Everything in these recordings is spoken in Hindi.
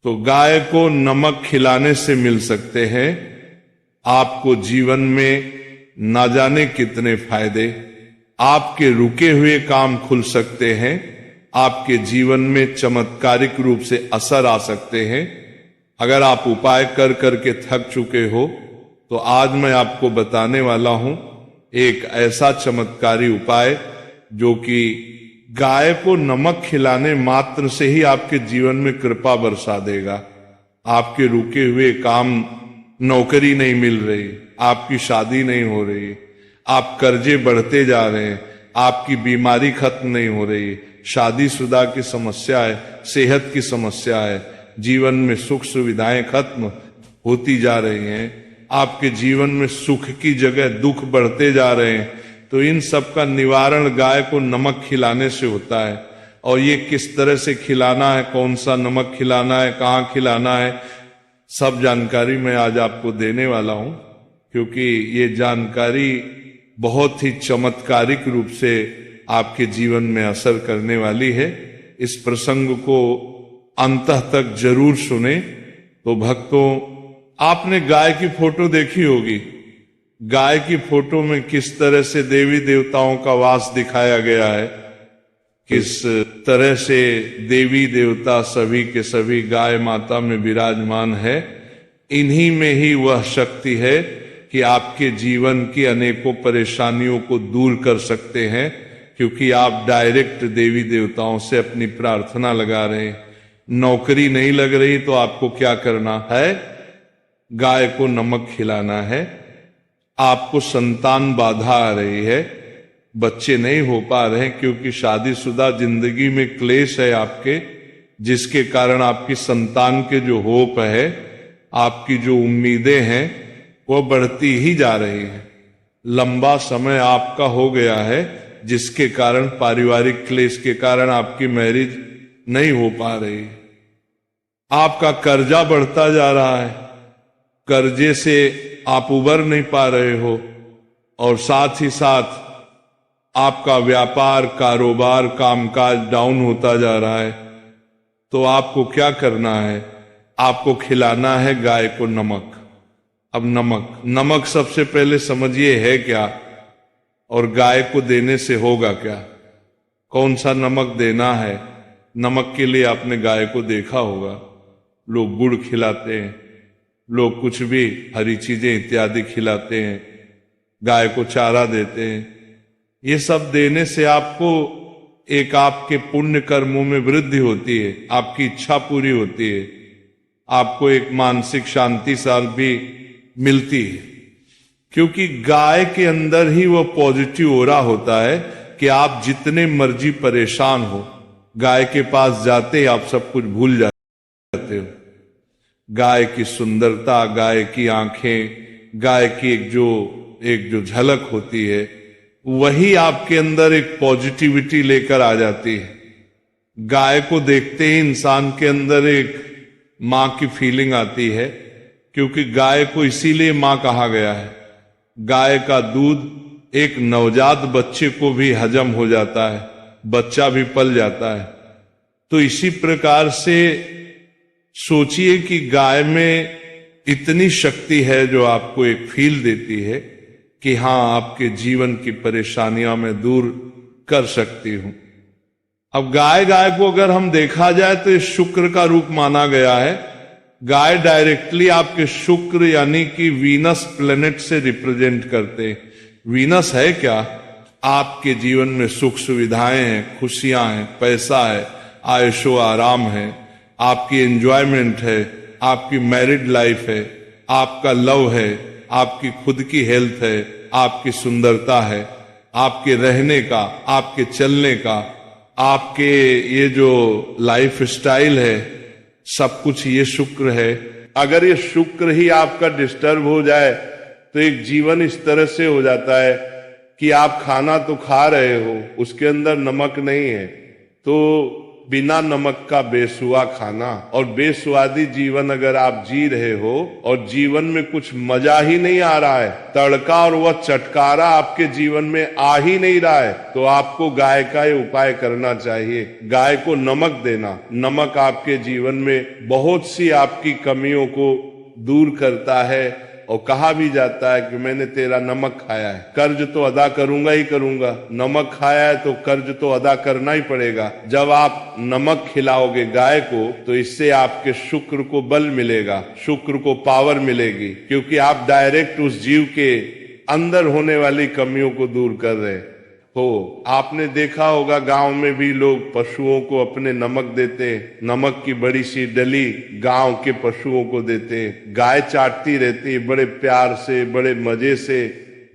तो गाय को नमक खिलाने से मिल सकते हैं आपको जीवन में ना जाने कितने फायदे। आपके रुके हुए काम खुल सकते हैं, आपके जीवन में चमत्कारिक रूप से असर आ सकते हैं। अगर आप उपाय कर करके थक चुके हो तो आज मैं आपको बताने वाला हूं एक ऐसा चमत्कारी उपाय जो कि गाय को नमक खिलाने मात्र से ही आपके जीवन में कृपा बरसा देगा। आपके रुके हुए काम, नौकरी नहीं मिल रही, आपकी शादी नहीं हो रही, आप कर्जे बढ़ते जा रहे हैं, आपकी बीमारी खत्म नहीं हो रही, शादीशुदा की समस्या है, सेहत की समस्या है, जीवन में सुख सुविधाएं खत्म होती जा रही हैं, आपके जीवन में सुख की जगह दुख बढ़ते जा रहे हैं, तो इन सब का निवारण गाय को नमक खिलाने से होता है। और ये किस तरह से खिलाना है, कौन सा नमक खिलाना है, कहाँ खिलाना है, सब जानकारी मैं आज आपको देने वाला हूं, क्योंकि ये जानकारी बहुत ही चमत्कारिक रूप से आपके जीवन में असर करने वाली है। इस प्रसंग को अंत तक जरूर सुने। तो भक्तों, आपने गाय की फोटो देखी होगी। गाय की फोटो में किस तरह से देवी देवताओं का वास दिखाया गया है, किस तरह से देवी देवता सभी के सभी गाय माता में विराजमान है। इन्हीं में ही वह शक्ति है कि आपके जीवन की अनेकों परेशानियों को दूर कर सकते हैं, क्योंकि आप डायरेक्ट देवी देवताओं से अपनी प्रार्थना लगा रहे हैं। नौकरी नहीं लग रही तो आपको क्या करना है? गाय को नमक खिलाना है। आपको संतान बाधा आ रही है, बच्चे नहीं हो पा रहे हैं क्योंकि शादीशुदा जिंदगी में क्लेश है आपके, जिसके कारण आपकी संतान के जो होप है, आपकी जो उम्मीदें हैं, वो बढ़ती ही जा रही हैं। लंबा समय आपका हो गया है, जिसके कारण पारिवारिक क्लेश के कारण आपकी मैरिज नहीं हो पा रही। आपका कर्जा बढ़ता जा रहा है, कर्जे से आप उबर नहीं पा रहे हो, और साथ ही साथ आपका व्यापार, कारोबार, कामकाज डाउन होता जा रहा है। तो आपको क्या करना है? आपको खिलाना है गाय को नमक। अब नमक सबसे पहले समझिए है क्या, और गाय को देने से होगा क्या। कौन सा नमक देना है? नमक के लिए आपने गाय को देखा होगा, लोग गुड़ खिलाते हैं, लोग कुछ भी हरी चीजें इत्यादि खिलाते हैं, गाय को चारा देते हैं। ये सब देने से आपको एक आपके पुण्य कर्मों में वृद्धि होती है, आपकी इच्छा पूरी होती है, आपको एक मानसिक शांति साल भी मिलती है, क्योंकि गाय के अंदर ही वो पॉजिटिव ओरा होता है कि आप जितने मर्जी परेशान हो, गाय के पास जाते ही आप सब कुछ भूल जाते हो। गाय की सुंदरता, गाय की आंखें, गाय की एक जो झलक होती है, वही आपके अंदर एक पॉजिटिविटी लेकर आ जाती है। गाय को देखते ही इंसान के अंदर एक मां की फीलिंग आती है, क्योंकि गाय को इसीलिए मां कहा गया है। गाय का दूध एक नवजात बच्चे को भी हजम हो जाता है, बच्चा भी पल जाता है। तो इसी प्रकार से सोचिए कि गाय में इतनी शक्ति है जो आपको एक फील देती है कि हां, आपके जीवन की परेशानियां मैं दूर कर सकती हूं। अब गाय को अगर हम देखा जाए तो इस शुक्र का रूप माना गया है। गाय डायरेक्टली आपके शुक्र यानी कि वीनस प्लेनेट से रिप्रेजेंट करते हैं। वीनस है क्या? आपके जीवन में सुख सुविधाएं हैं, खुशियां हैं, पैसा है, आयशो आराम है, आपकी एंजॉयमेंट है, आपकी मैरिड लाइफ है, आपका लव है, आपकी खुद की हेल्थ है, आपकी सुंदरता है, आपके रहने का, आपके चलने का, आपके ये जो लाइफ स्टाइल है, सब कुछ ये शुक्र है। अगर ये शुक्र ही आपका डिस्टर्ब हो जाए तो एक जीवन इस तरह से हो जाता है कि आप खाना तो खा रहे हो, उसके अंदर नमक नहीं है, तो बिना नमक का बेसुआ खाना। और बेस्वादी जीवन अगर आप जी रहे हो और जीवन में कुछ मजा ही नहीं आ रहा है, तड़का और वह चटकारा आपके जीवन में आ ही नहीं रहा है, तो आपको गाय का ये उपाय करना चाहिए। गाय को नमक देना। नमक आपके जीवन में बहुत सी आपकी कमियों को दूर करता है। और कहा भी जाता है कि मैंने तेरा नमक खाया है, कर्ज तो अदा करूंगा ही करूंगा। नमक खाया है तो कर्ज तो अदा करना ही पड़ेगा। जब आप नमक खिलाओगे गाय को तो इससे आपके शुक्र को बल मिलेगा, शुक्र को पावर मिलेगी, क्योंकि आप डायरेक्ट उस जीव के अंदर होने वाली कमियों को दूर कर रहे हो। आपने देखा होगा गांव में भी लोग पशुओं को अपने नमक देते, नमक की बड़ी सी डली गांव के पशुओं को देते। गाय चाटती रहती है बड़े प्यार से, बड़े मजे से।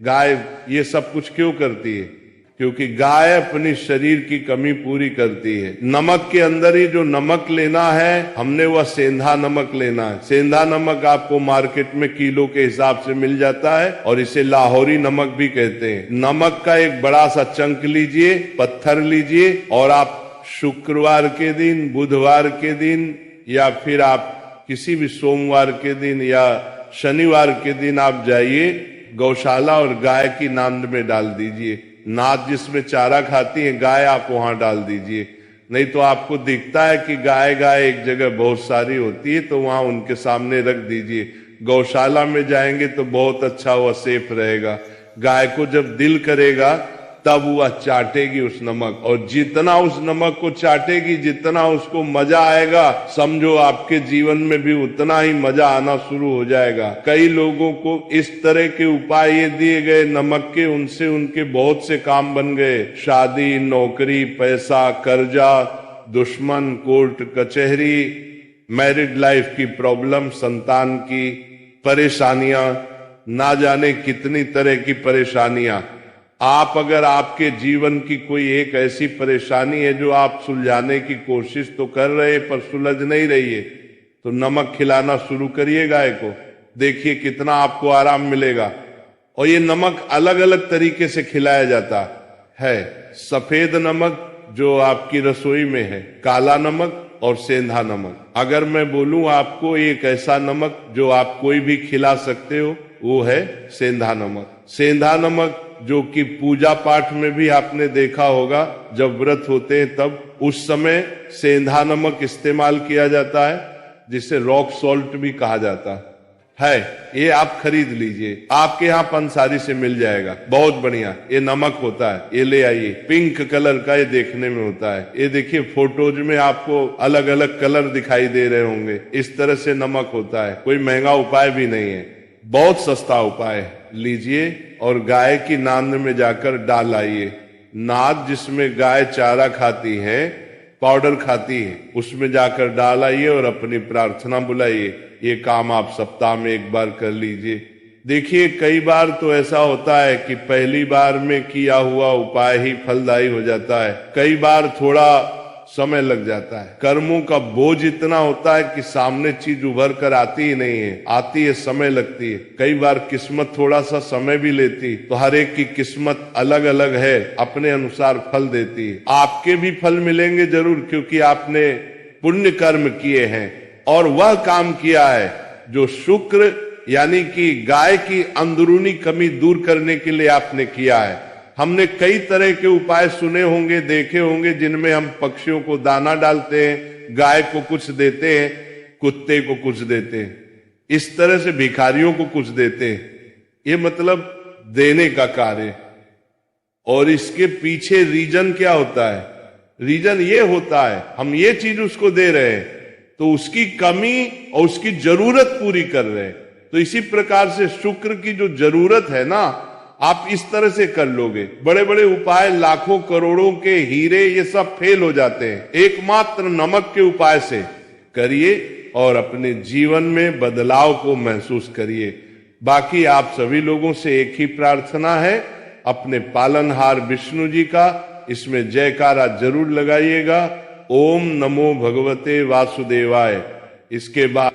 गाय ये सब कुछ क्यों करती है? क्योंकि गाय अपनी शरीर की कमी पूरी करती है। नमक के अंदर ही जो नमक लेना है हमने, वह सेंधा नमक लेना है। सेंधा नमक आपको मार्केट में किलो के हिसाब से मिल जाता है और इसे लाहौरी नमक भी कहते हैं। नमक का एक बड़ा सा चंक लीजिए, पत्थर लीजिए, और आप शुक्रवार के दिन, बुधवार के दिन, या फिर आप किसी भी सोमवार के दिन या शनिवार के दिन आप जाइए गौशाला और गाय की नांद में डाल दीजिए। नाद जिसमें चारा खाती है गाय, आप वहां डाल दीजिए। नहीं तो आपको दिखता है कि गाय एक जगह बहुत सारी होती है, तो वहां उनके सामने रख दीजिए। गौशाला में जाएंगे तो बहुत अच्छा, वह सेफ रहेगा। गाय को जब दिल करेगा तब वह चाटेगी उस नमक, और जितना उस नमक को चाटेगी, जितना उसको मजा आएगा, समझो आपके जीवन में भी उतना ही मजा आना शुरू हो जाएगा। कई लोगों को इस तरह के उपाय ये दिए गए नमक के, उनसे उनके बहुत से काम बन गए। शादी, नौकरी, पैसा, कर्जा, दुश्मन, कोर्ट कचहरी, मैरिड लाइफ की प्रॉब्लम, संतान की परेशानियां, ना जाने कितनी तरह की परेशानियां। आप अगर आपके जीवन की कोई एक ऐसी परेशानी है जो आप सुलझाने की कोशिश तो कर रहे पर सुलझ नहीं रही है, तो नमक खिलाना शुरू करिए गाय को। देखिए कितना आपको आराम मिलेगा। और ये नमक अलग अलग तरीके से खिलाया जाता है। सफेद नमक जो आपकी रसोई में है, काला नमक और सेंधा नमक। अगर मैं बोलूं आपको एक ऐसा नमक जो आप कोई भी खिला सकते हो, वो है सेंधा नमक। सेंधा नमक जो कि पूजा पाठ में भी आपने देखा होगा, जब व्रत होते हैं तब उस समय सेंधा नमक इस्तेमाल किया जाता है, जिसे रॉक सॉल्ट भी कहा जाता है। ये आप खरीद लीजिए, आपके यहाँ पंसारी से मिल जाएगा, बहुत बढ़िया ये नमक होता है। ये ले आइए, पिंक कलर का ये देखने में होता है। ये देखिए फोटोज में आपको अलग अलग कलर दिखाई दे रहे होंगे, इस तरह से नमक होता है। कोई महंगा उपाय भी नहीं है, बहुत सस्ता उपाय है। लीजिए और गाय की नांद में जाकर डाल आइए। नाद जिसमें गाय चारा खाती है, पाउडर खाती है, उसमें जाकर डाल आइए और अपनी प्रार्थना बुलाइए। ये काम आप सप्ताह में एक बार कर लीजिए। देखिए कई बार तो ऐसा होता है कि पहली बार में किया हुआ उपाय ही फलदायी हो जाता है, कई बार थोड़ा समय लग जाता है। कर्मों का बोझ इतना होता है कि सामने चीज उभर कर आती ही नहीं है, आती है समय लगती है। कई बार किस्मत थोड़ा सा समय भी लेती, तो हर एक की किस्मत अलग अलग है, अपने अनुसार फल देती है। आपके भी फल मिलेंगे जरूर, क्योंकि आपने पुण्य कर्म किए हैं और वह काम किया है जो शुक्र यानी कि गाय की अंदरूनी कमी दूर करने के लिए आपने किया है। हमने कई तरह के उपाय सुने होंगे, देखे होंगे, जिनमें हम पक्षियों को दाना डालते हैं, गाय को कुछ देते हैं, कुत्ते को कुछ देते हैं, इस तरह से भिखारियों को कुछ देते हैं। ये मतलब देने का कार्य। और इसके पीछे रीजन क्या होता है? रीजन ये होता है हम ये चीज उसको दे रहे हैं तो उसकी कमी और उसकी जरूरत पूरी कर रहे हैं। तो इसी प्रकार से शुक्र की जो जरूरत है ना, आप इस तरह से कर लोगे। बड़े बड़े उपाय, लाखों करोड़ों के हीरे, ये सब फेल हो जाते हैं। एकमात्र नमक के उपाय से करिए और अपने जीवन में बदलाव को महसूस करिए। बाकी आप सभी लोगों से एक ही प्रार्थना है, अपने पालनहार विष्णु जी का इसमें जयकारा जरूर लगाइएगा। ओम नमो भगवते वासुदेवाय। इसके बाद